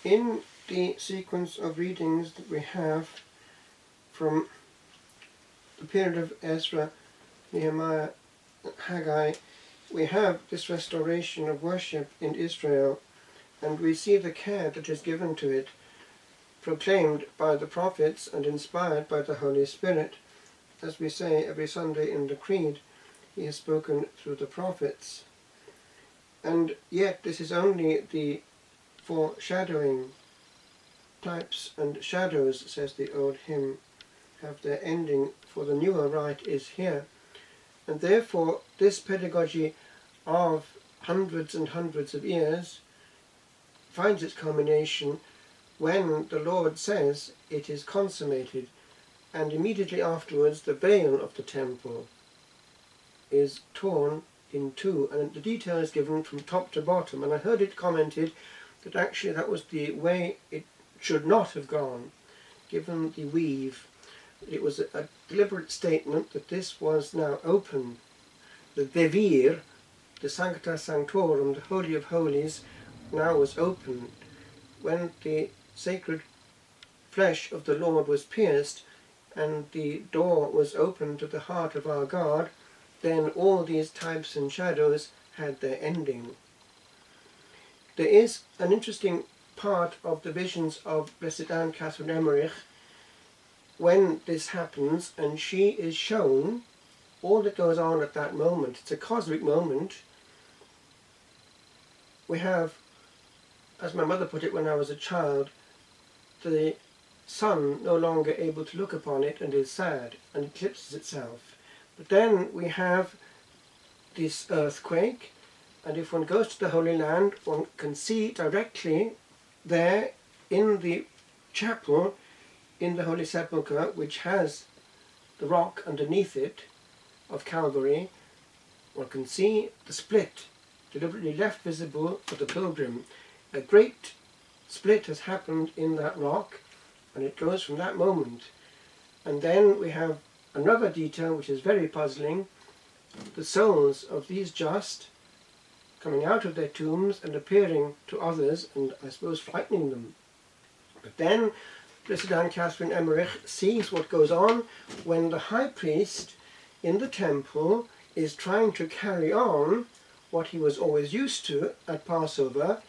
In the sequence of readings that we have from the period of Ezra, Nehemiah, Haggai, we have this restoration of worship in Israel, and we see the care that is given to it, proclaimed by the prophets and inspired by the Holy Spirit. As we say every Sunday in the Creed, he has spoken through the prophets. And yet this is only the foreshadowing. Types and shadows, says the old hymn, have their ending, for the newer rite is here. And therefore this pedagogy of hundreds and hundreds of years finds its culmination when the Lord says it is consummated, and immediately afterwards the veil of the temple is torn in two, and the detail is given from top to bottom. And I heard it commented that actually that was the way it should not have gone, given the weave. It was a deliberate statement that this was now open. The Devir, the Sancta Sanctorum, the Holy of Holies, now was open. When the sacred flesh of the Lord was pierced and the door was opened to the heart of our God, then all these types and shadows had their ending. There is an interesting part of the visions of Blessed Anne Catherine Emmerich when this happens, and she is shown all that goes on at that moment. It's a cosmic moment. We have, as my mother put it when I was a child, the sun no longer able to look upon it and is sad and eclipses itself. But then we have this earthquake, and if one goes to the Holy Land, one can see directly there in the chapel in the Holy Sepulchre, which has the rock underneath it of Calvary, one can see the split deliberately left visible for the pilgrim. A great split has happened in that rock, and it goes from that moment. And then we have another detail which is very puzzling: the souls of these just coming out of their tombs and appearing to others, and I suppose frightening them. But then Blessed Anne Catherine Emmerich sees what goes on when the high priest in the temple is trying to carry on what he was always used to at Passover,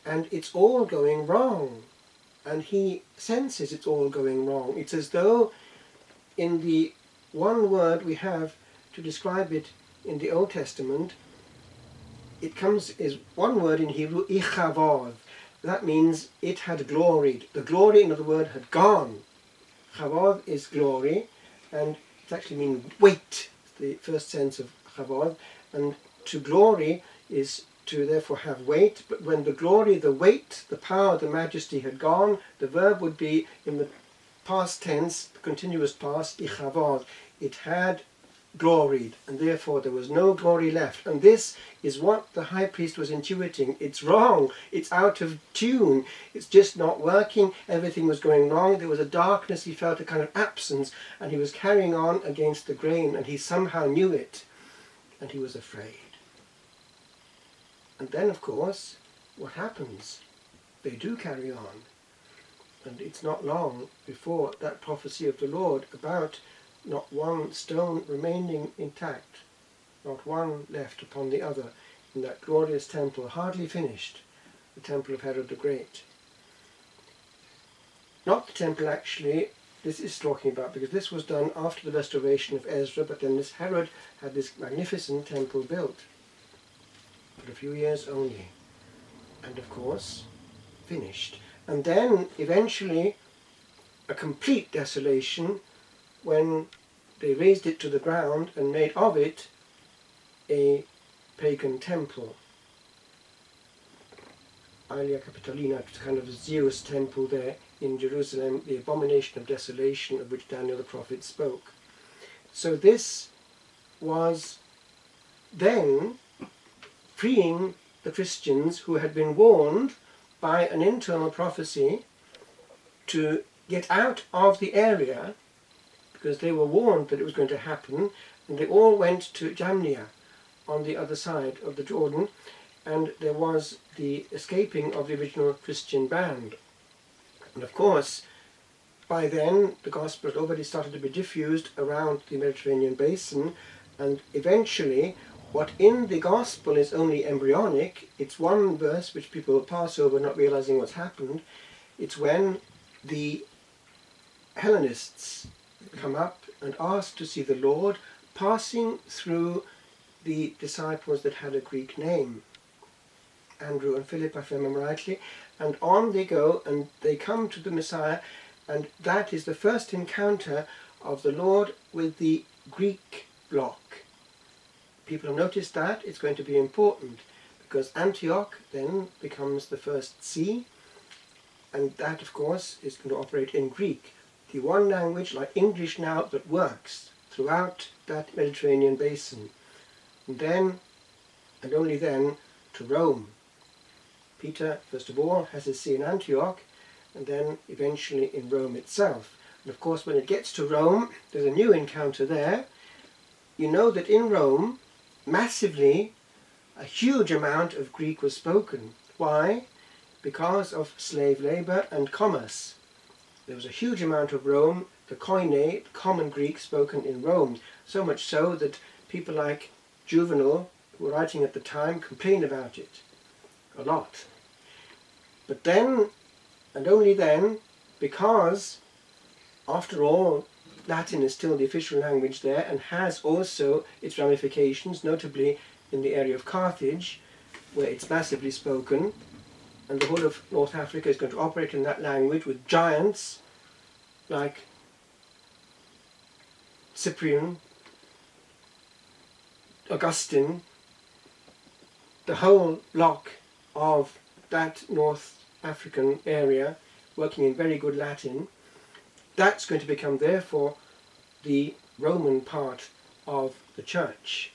and it's all going wrong. And he senses it's all going wrong. It's as though in the one word we have to describe it in the Old Testament, it comes as one word in Hebrew, ichavod. That means it had gloried. The glory, in other words, had gone. Chavod is glory, and it actually means weight, the first sense of chavod. And to glory is to therefore have weight. But when the glory, the weight, the power, the majesty had gone, the verb would be in the past tense, the continuous past, ichavod. It had gloried, and therefore there was no glory left. And this is what the high priest was intuiting. It's wrong, it's out of tune, it's just not working, everything was going wrong, there was a darkness, he felt a kind of absence, and he was carrying on against the grain, and he somehow knew it, and he was afraid. And then, of course, what happens? They do carry on, and it's not long before that prophecy of the Lord about not one stone remaining intact, not one left upon the other, in that glorious temple, hardly finished, the temple of Herod the Great. Not the temple actually this is talking about, because this was done after the restoration of Ezra, but then this Herod had this magnificent temple built for a few years only, and of course finished. And then eventually a complete desolation when they razed it to the ground and made of it a pagan temple. Aelia Capitolina, it's kind of a Zeus temple there in Jerusalem, the abomination of desolation of which Daniel the prophet spoke. So this was then freeing the Christians who had been warned by an internal prophecy to get out of the area, because they were warned that it was going to happen, and they all went to Jamnia on the other side of the Jordan, and there was the escaping of the original Christian band And of course, by then the gospel had already started to be diffused around the Mediterranean basin, and eventually what in the gospel is only embryonic, it's one verse which people pass over not realizing what's happened. It's when the Hellenists come up and ask to see the Lord, passing through the disciples that had a Greek name, Andrew and Philip, if I remember rightly, and on they go and they come to the Messiah, and that is the first encounter of the Lord with the Greek bloc. People have noticed that. It's going to be important because Antioch then becomes the first see, and that of course is going to operate in Greek, the one language like English now that works throughout that Mediterranean basin. And then, and only then, to Rome. Peter, first of all, has his see in Antioch, and then eventually in Rome itself. And of course, when it gets to Rome, there's a new encounter there. You know that in Rome, massively, a huge amount of Greek was spoken. Why? Because of slave labor and commerce. There was a huge amount of Rome, the Koine, common Greek, spoken in Rome. So much so that people like Juvenal, who were writing at the time, complain about it a lot. But then, and only then, because, after all, Latin is still the official language there and has also its ramifications, notably in the area of Carthage, where it's massively spoken, and the whole of North Africa is going to operate in that language with giants like Cyprian, Augustine, the whole block of that North African area working in very good Latin. That's going to become therefore the Roman part of the church.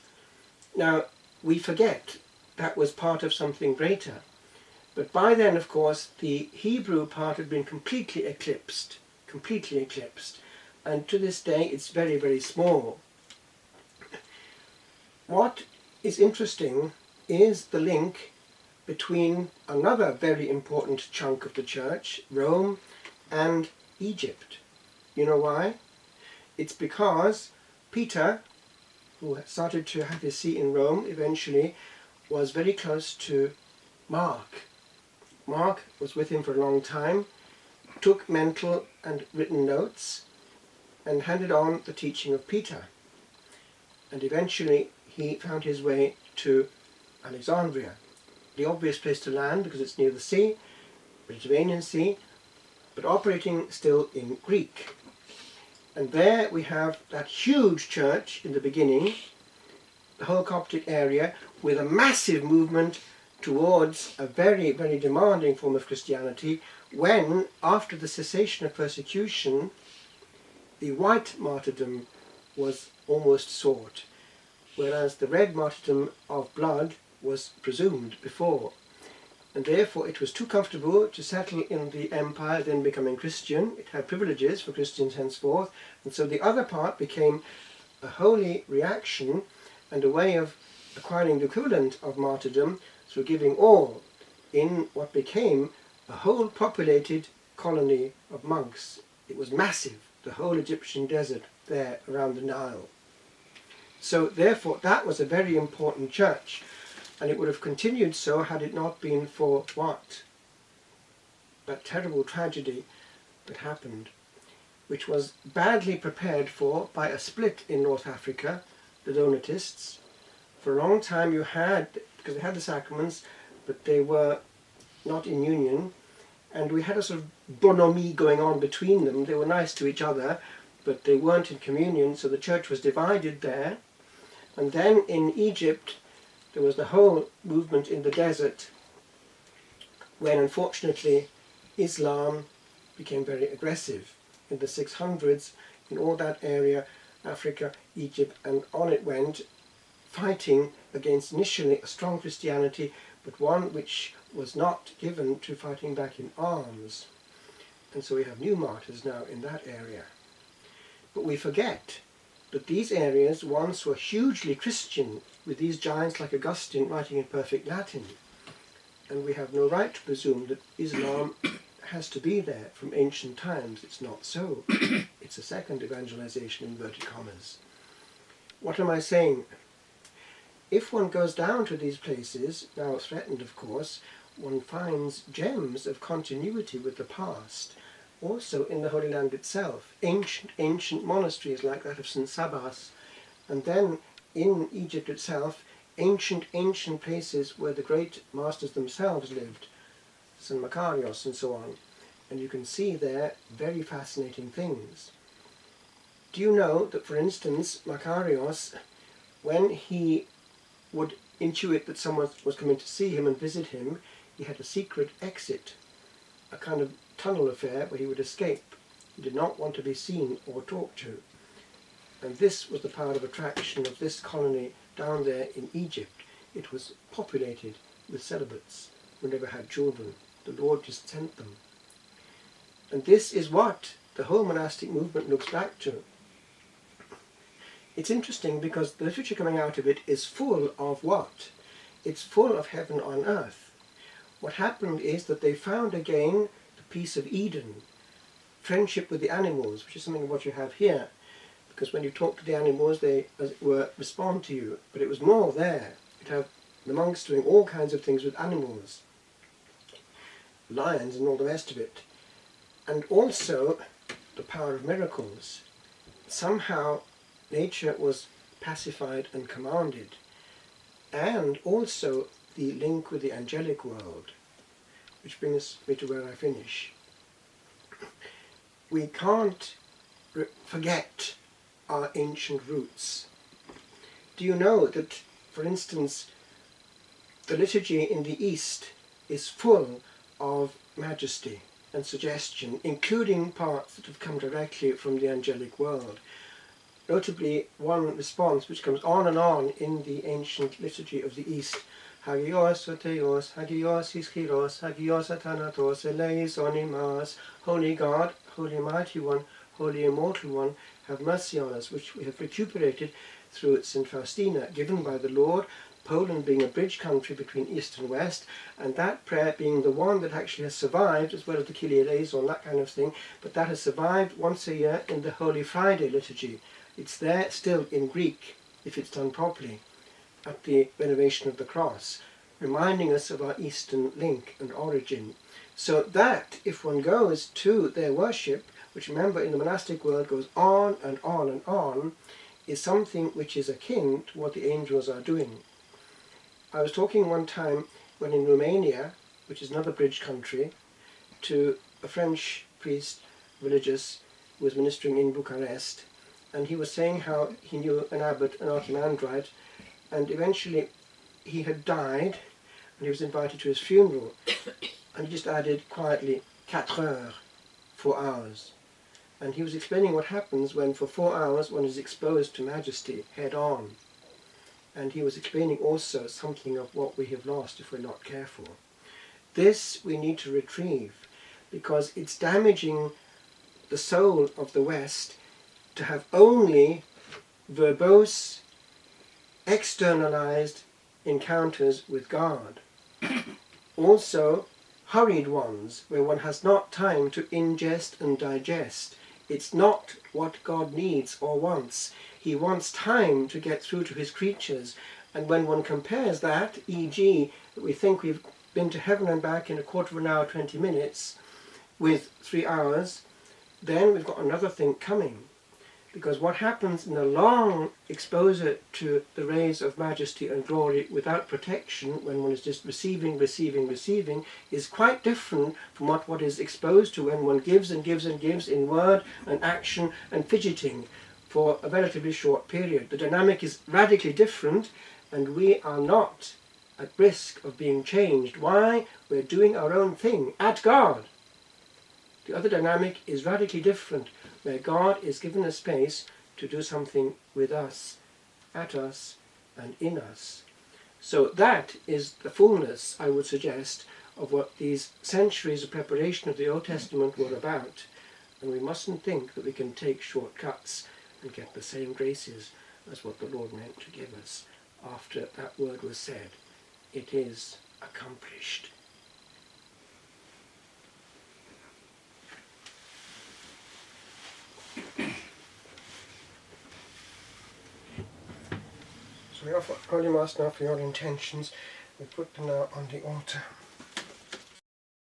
Now we forget that was part of something greater, but by then of course the Hebrew part had been completely eclipsed, and to this day it's very, very small. What is interesting is the link between another very important chunk of the church, Rome, and Egypt. You know why? It's because Peter, who started to have his see in Rome eventually, was very close to Mark. Mark was with him for a long time, took mental and written notes, and handed on the teaching of Peter. And eventually he found his way to Alexandria, the obvious place to land because it's near the sea, Mediterranean Sea, but operating still in Greek. And there we have that huge church in the beginning, the whole Coptic area, with a massive movement towards a very, very demanding form of Christianity when, after the cessation of persecution, the white martyrdom was almost sought, whereas the red martyrdom of blood was presumed before. And therefore it was too comfortable to settle in the empire, then becoming Christian. It had privileges for Christians henceforth, and so the other part became a holy reaction and a way of acquiring the equivalent of martyrdom through giving all in what became a whole populated colony of monks. It was massive, the whole Egyptian desert there around the Nile. So therefore that was a very important church, and it would have continued so had it not been for what? That terrible tragedy that happened, which was badly prepared for by a split in North Africa, the Donatists. For a long time you had, because they had the sacraments, but they were not in union, and we had a sort of bonhomie going on between them. They were nice to each other, but they weren't in communion, so the church was divided there. And then in Egypt there was the whole movement in the desert, when unfortunately Islam became very aggressive in the 600s in all that area, Africa, Egypt, and on it went, fighting against initially a strong Christianity, but one which was not given to fighting back in arms. And so we have new martyrs now in that area. But we forget that these areas once were hugely Christian, with these giants like Augustine writing in perfect Latin. And we have no right to presume that Islam has to be there from ancient times. It's not so. It's a second evangelization, inverted commas. What am I saying? If one goes down to these places, now threatened of course, one finds gems of continuity with the past, also in the Holy Land itself, ancient monasteries like that of St. Sabas, and then in Egypt itself, ancient places where the great masters themselves lived, St. Makarios and so on, and you can see there very fascinating things. Do you know that, for instance, Makarios, when he would intuit that someone was coming to see him and visit him, he had a secret exit, a kind of tunnel affair where he would escape. He did not want to be seen or talked to. And this was the power of attraction of this colony down there in Egypt. It was populated with celibates who never had children. The Lord just sent them. And this is what the whole monastic movement looks back to. It's interesting because the literature coming out of it is full of what? It's full of heaven on earth. What happened is that they found again the peace of Eden, friendship with the animals, which is something of what you have here. Because when you talk to the animals, they, as it were, respond to you. But it was more there. You'd have the monks doing all kinds of things with animals, lions and all the rest of it. And also the power of miracles. Somehow nature was pacified and commanded. And also the link with the angelic world, which brings me to where I finish. We can't forget our ancient roots. Do you know that, for instance, the liturgy in the East is full of majesty and suggestion, including parts that have come directly from the angelic world. Notably, one response which comes on and on in the ancient liturgy of the East, Hagios Otheos, Hagios Ischyros, Hagios Athanatos, Eleis Onimas, Holy God, Holy Mighty One, Holy Immortal One, have mercy on us, which we have recuperated through St. Faustina, given by the Lord, Poland being a bridge country between East and West, and that prayer being the one that actually has survived, as well as the Kyrie eleison, that kind of thing, but that has survived once a year in the Holy Friday liturgy. It's there still in Greek, if it's done properly, at the veneration of the cross, reminding us of our Eastern link and origin. So that, if one goes to their worship, which remember in the monastic world goes on and on and on, is something which is akin to what the angels are doing. I was talking one time when in Romania, which is another bridge country, to a French priest, religious, who was ministering in Bucharest, and he was saying how he knew an abbot, an archimandrite, and eventually he had died, and he was invited to his funeral, and he just added quietly, 4 heures, 4 hours. And he was explaining what happens when for 4 hours one is exposed to majesty head on. And he was explaining also something of what we have lost if we're not careful. This we need to retrieve, because it's damaging the soul of the West to have only verbose, externalized encounters with God. Also, hurried ones, where one has not time to ingest and digest. It's not what God needs or wants. He wants time to get through to his creatures. And when one compares that, e.g., that we think we've been to heaven and back in a quarter of an hour, 20 minutes, with 3 hours, then we've got another thing coming. Because what happens in a long exposure to the rays of majesty and glory without protection, when one is just receiving, is quite different from what is exposed to when one gives and gives and gives in word and action and fidgeting for a relatively short period. The dynamic is radically different, and we are not at risk of being changed. Why? We're doing our own thing at God. The other dynamic is radically different, where God is given a space to do something with us, at us, and in us. So that is the fullness, I would suggest, of what these centuries of preparation of the Old Testament were about. And we mustn't think that we can take shortcuts and get the same graces as what the Lord meant to give us after that word was said. It is accomplished. So we offer holy mass now for your intentions. We put them now on the altar.